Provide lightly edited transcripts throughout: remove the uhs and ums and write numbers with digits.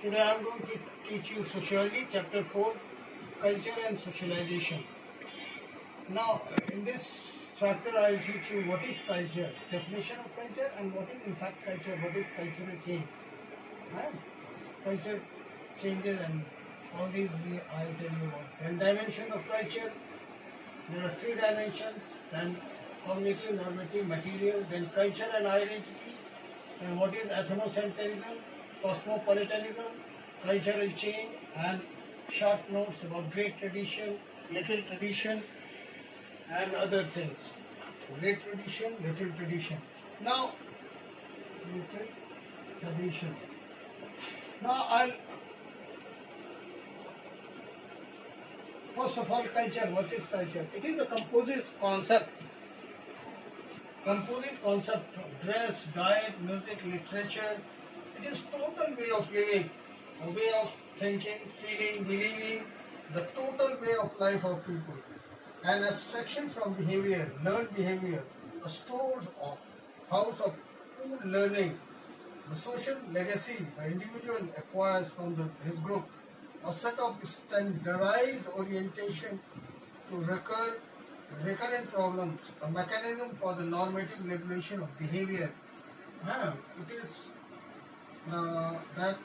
Today I am going to teach you Sociology, Chapter 4, Culture and Socialization. Now, in this chapter I will teach you what is culture, definition of culture, and what is in fact culture, what is cultural change. Right? Culture changes and all these I will tell you about. Then dimension of culture, there are three dimensions, then cognitive, normative, material, then culture and identity, then what is ethnocentrism, cosmopolitanism, cultural change, and short notes about great tradition, little tradition, and other things. Great tradition, little tradition. Now, little tradition. Now, first of all, culture. What is culture? It is a composite concept. Composite concept of dress, diet, music, literature. It is total way of living, a way of thinking, feeling, believing, the total way of life of people. An abstraction from behavior, learned behavior, a store of house of full learning, the social legacy the individual acquires from his group, a set of standardized orientation to recurrent problems, a mechanism for the normative regulation of behavior. It is that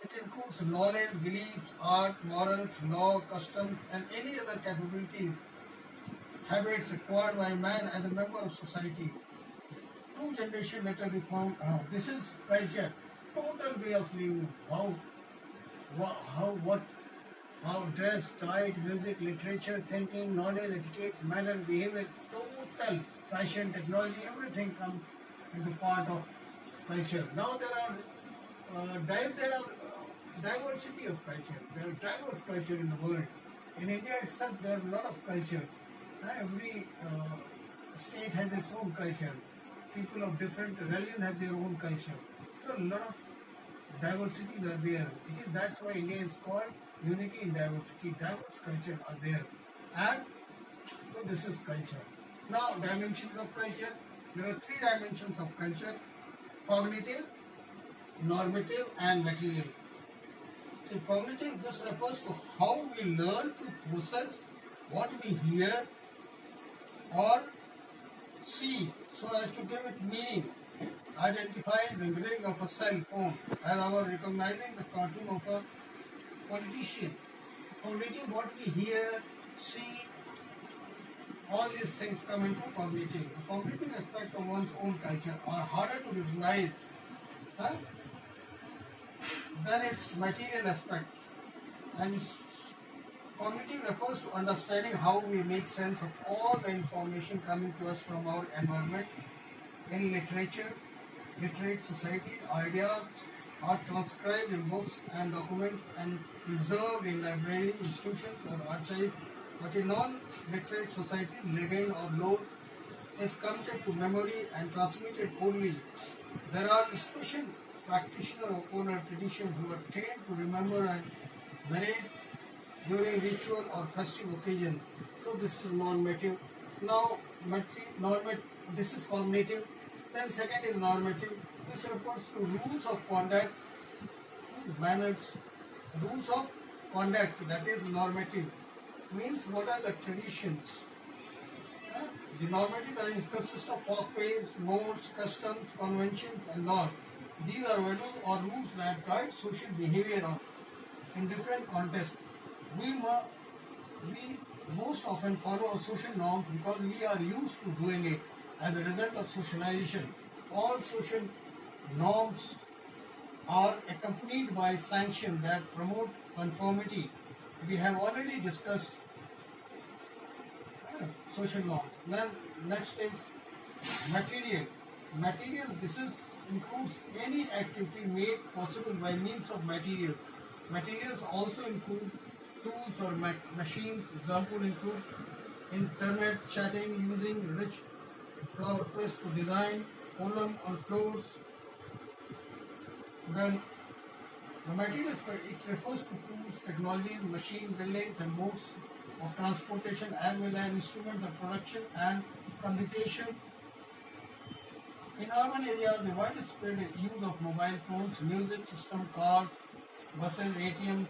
it includes knowledge, beliefs, art, morals, law, customs, and any other capabilities, habits acquired by man as a member of society. Two generations later, they form. This is culture, total way of living. How dress, diet, music, literature, thinking, knowledge, etiquette, manner, behavior, total fashion, technology, everything comes into part of culture. Now there are diversity of culture. There are diverse culture in the world. In India itself, there are a lot of cultures. Every state has its own culture. People of different religion have their own culture. So a lot of diversities are there. That's why India is called unity in diversity. Diverse culture are there. And so this is culture. Now, dimensions of culture. There are three dimensions of culture: cognitive, normative, and material. So cognitive, this refers to how we learn to process what we hear or see so as to give it meaning. Identify the ring of a cell phone as our recognizing the cartoon of a politician. Cognitive, what we hear, see, all these things come into cognitive. The cognitive aspect of one's own culture are harder to recognize than its material aspect. And cognitive refers to understanding how we make sense of all the information coming to us from our environment. In literature, literate society, ideas are transcribed in books and documents and preserved in library institutions or archives, but in non-literate society, legend or lore is committed to memory and transmitted orally. There are special practitioners of oral tradition who are trained to remember and narrate during ritual or festive occasions. So this is normative. Now, this is cognitive. Then second is normative. This refers to rules of conduct, manners, rules of conduct. That is normative. Means what are the traditions? The normative consists of walkways, modes, customs, conventions, and laws. These are values or rules that guide social behavior in different contexts. We most often follow a social norms because we are used to doing it as a result of socialization. All social norms are accompanied by sanctions that promote conformity. We have already discussed social norms. Then next is material. Material, includes any activity made possible by means of material. Materials also include tools or machines. Example include internet, chatting, using rich flower paste to design column on floors. Then the materials, it refers to tools, technologies, machine, buildings, and modes of transportation as well as instruments of production and communication. In urban areas, the widespread use of mobile phones, music system, cars, buses, ATM,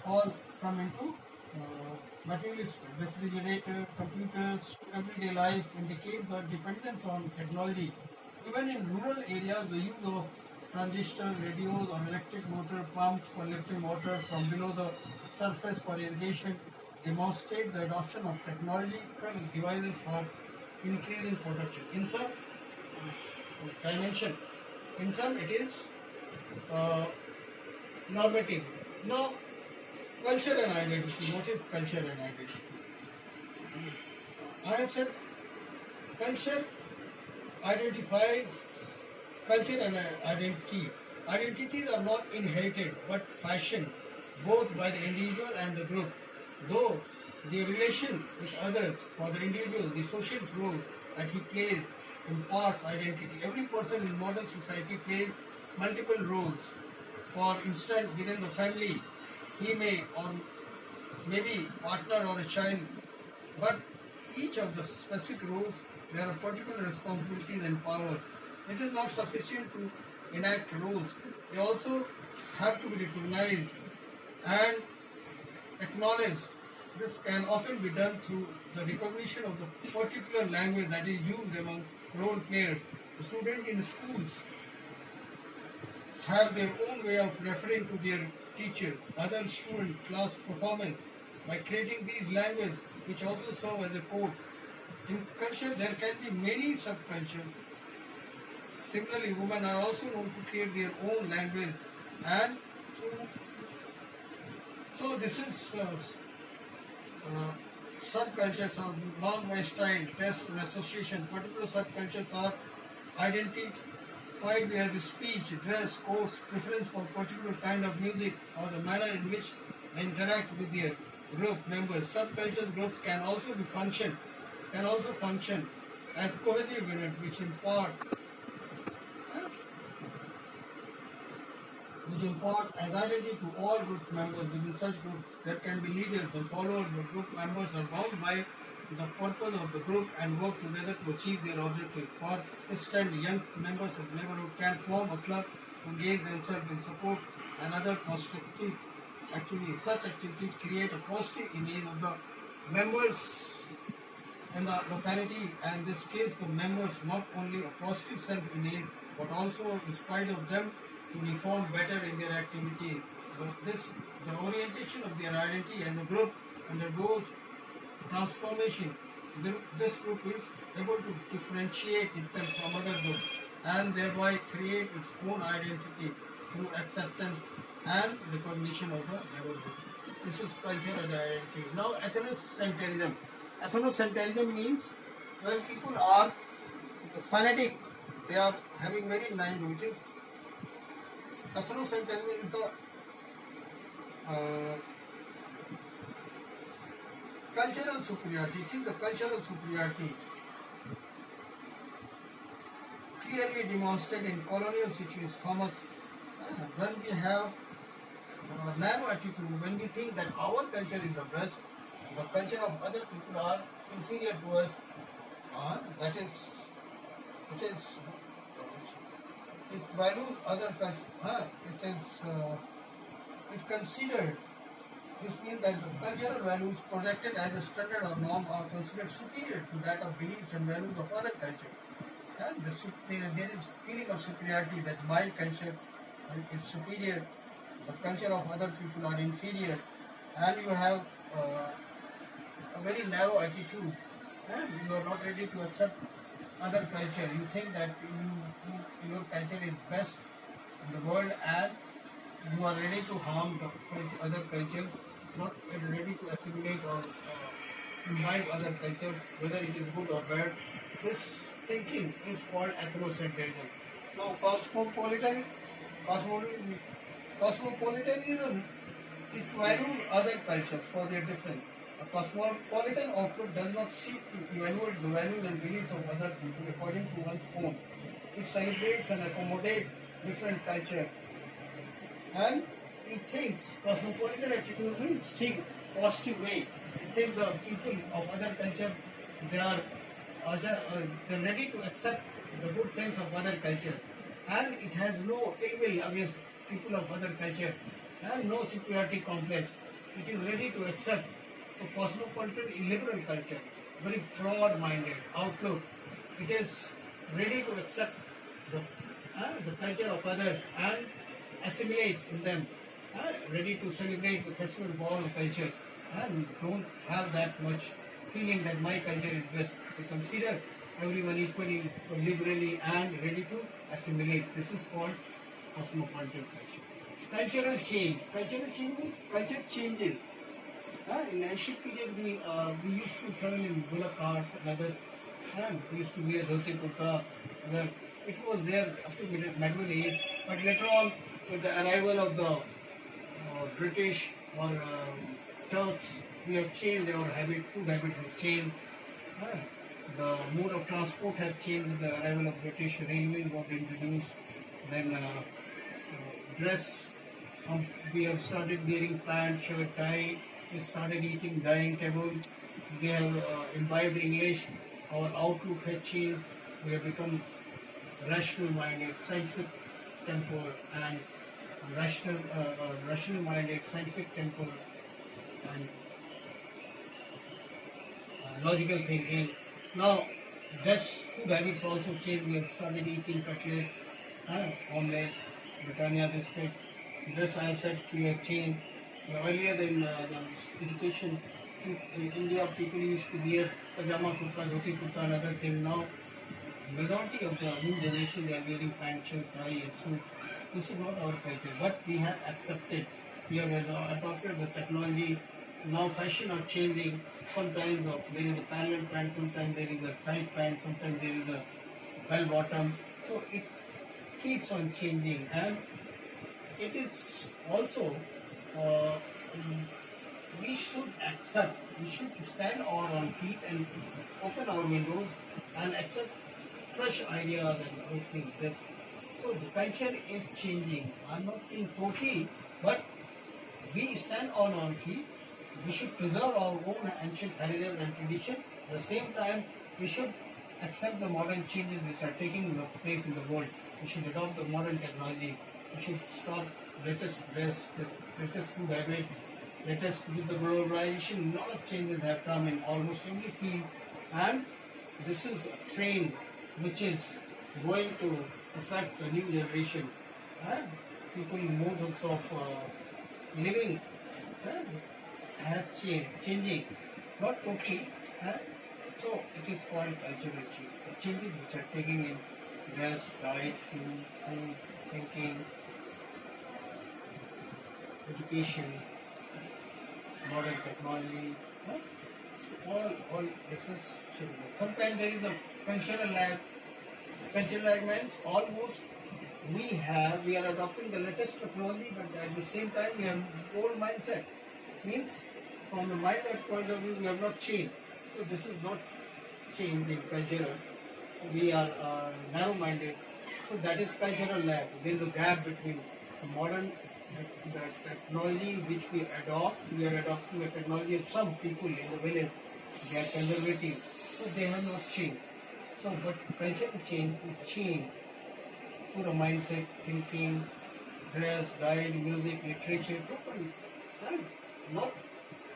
all come into materialistic. Refrigerator, computers, everyday life indicate the dependence on technology. Even in rural areas, the use of transistors, radios, or electric motor pumps collecting water from below the surface for irrigation demonstrate the adoption of technological devices for increasing production. In some dimension, in some it is uh, normative. Now, culture and identity. What is culture and identity? I have said culture identifies culture and identity. Identities are not inherited but fashioned both by the individual and the group. Though the relation with others for the individual, the social role that he plays imparts identity. Every person in modern society plays multiple roles. For instance, within the family, he may or maybe partner or a child, but each of the specific roles, there are particular responsibilities and powers. It is not sufficient to enact roles. They also have to be recognized and acknowledged. This can often be done through the recognition of the particular language that is used among role players. The students in schools have their own way of referring to their teachers, other students, class performance by creating these languages which also serve as a code. In culture, there can be many subcultures. Similarly, women are also known to create their own language, and so this is subcultures are known by style, test, and association. Particular subcultures are identified via the speech, dress, codes, preference for particular kind of music, or the manner in which they interact with their group members. Subculture groups can also function as cohesive units which impart identity to all group members. Within such groups, there can be leaders and followers. The group members are bound by the purpose of the group and work together to achieve their objective. For instance, young members of the neighborhood can form a club to engage themselves in support and other constructive activities. Such activities create a positive image of the members in the locality, and this gives the members not only a positive self-image but also, in spite of them, to be formed better in their activity. The orientation of their identity and the group undergoes transformation. This group is able to differentiate itself from other groups and thereby create its own identity through acceptance and recognition of the neighborhood. This is culture and identity. Now, ethnocentrism. Ethnocentrism means when people are fanatic, they are having very nice language. Ethnocentrism is the cultural superiority. It is the cultural superiority clearly demonstrated in colonial situations. Thomas, when we have narrow attitude, when we think that our culture is the best, the culture of other people are inferior to us, that is, it values other culture. It considered. This means that the cultural values projected as a standard or norm are considered superior to that of beliefs and values of other culture. And there is feeling of superiority that my culture is superior, the culture of other people are inferior, and you have a very narrow attitude, and you are not ready to accept other culture. You think that your culture is best in the world, and you are ready to harm the other culture, not ready to assimilate or imbibe other culture, whether it is good or bad. This thinking is called ethnocentrism. Now, cosmopolitanism is to value other cultures for their difference. A cosmopolitan outlook does not seek to evaluate the values and beliefs of other people according to one's own. It celebrates and accommodates different culture. And it thinks cosmopolitan attitude means think positive way. It thinks the people of other culture, they are they're ready to accept the good things of other culture, and it has no ill will against people of other culture, and no superiority complex. It is ready to accept a cosmopolitan illiberal culture, very broad-minded outlook. It is ready to accept the culture of others and assimilate in them, ready to celebrate the festival of all cultures, and don't have that much feeling that my culture is best. They consider everyone equally, liberally, and ready to assimilate. This is called cosmopolitan culture. Cultural change. Cultural change means culture changes. In ancient period, we used to travel in bullock carts and other, and we used to wear dhoti kurta. It was there up to medieval age, but later on, with the arrival of the British or Turks, we have changed our habit. Food habits have changed. Uh, the mode of transport has changed with the arrival of British. Railways got introduced. Then dress. We have started wearing pant, shirt, tie. We started eating dining table. We have imbibed English. Our outlook has changed. We have become rational minded, scientific temper, and rational minded, scientific temper, and logical thinking. Now, dress food habits also change. We have started eating cutlet, omelette, Britannia biscuit. Dress I have said we have changed. Earlier than the education, in India people used to wear pajama kurta, dhoti kurta, and other thing. Now, majority of the new generation they are wearing pant, shirt, tie, and suit. This is not our culture, but we have accepted. We have adopted the technology. Now fashion are changing. Sometimes there is a parallel pant, sometimes there is a tight pant, sometimes there is a bell bottom. So it keeps on changing, and it is also uh, we should accept. We should stand on our feet and open our windows and accept fresh ideas and other things. So the culture is changing. I'm not saying totally, but we stand on our feet. We should preserve our own ancient heritage and tradition. At the same time, we should accept the modern changes which are taking place in the world. We should adopt the modern technology. We should stop latest dress, the latest food habit, latest with the globalization. A lot of changes have come in almost every field, and this is a trend which is going to affect the new generation. People modes of living have changed, changing, not totally. So it is called cultural change. The changes which are taking in dress, diet, food, thinking, education, modern technology. All this is changing. Sometimes there is a cultural lag. Cultural lag means almost we are adopting the latest technology, but at the same time we have old mindset. Means from the mindset point of view we have not changed. So this is not change in cultural. We are narrow-minded. So that is cultural lag. There is a gap between the modern the technology which we adopt. We are adopting the technology of some people in the village. They are conservative. So they have not changed. So but cultural change through the mindset, thinking, dress, diet, music, literature, total. Right? Not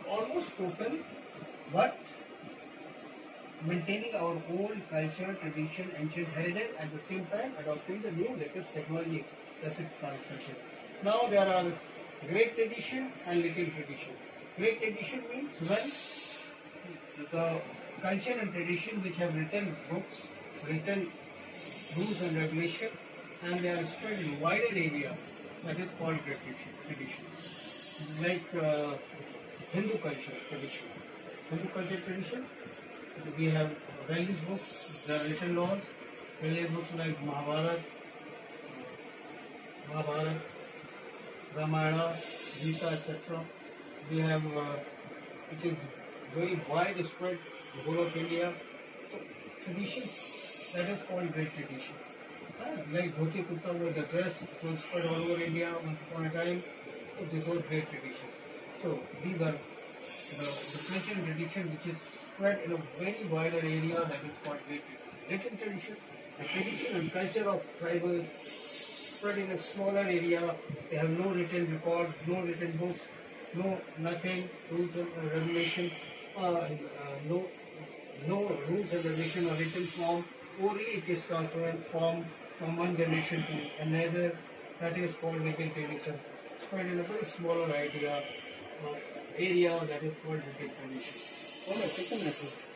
almost total, but maintaining our old culture, tradition, ancient heritage, at the same time adopting the new latest technology. That's it, culture. Now there are great tradition and little tradition. Great tradition means when the culture and tradition which have written books, written rules and regulation, and they are spread in wider area. That is called great tradition. Like Hindu culture tradition. Hindu culture tradition, we have religious books, the written laws, religious books like Mahabharata, Ramayana, Gita, etc. We have, it is very widespread, the whole of India. So, tradition, that is called great tradition. Like dhoti kurta was the dress, it was spread all over India once upon a time. So this was great tradition. So these are the culture and tradition which is spread in a very wider area, that is called great tradition. Written tradition, The tradition and culture of tribals spread in a smaller area. They have no written record, no written books, no nothing, rules and regulation, no no rules and regulation or written form. Orally it is transferred from one generation to another. That is called written tradition. Spread in a very smaller area that is called written tradition. Hola, ¿qué tal?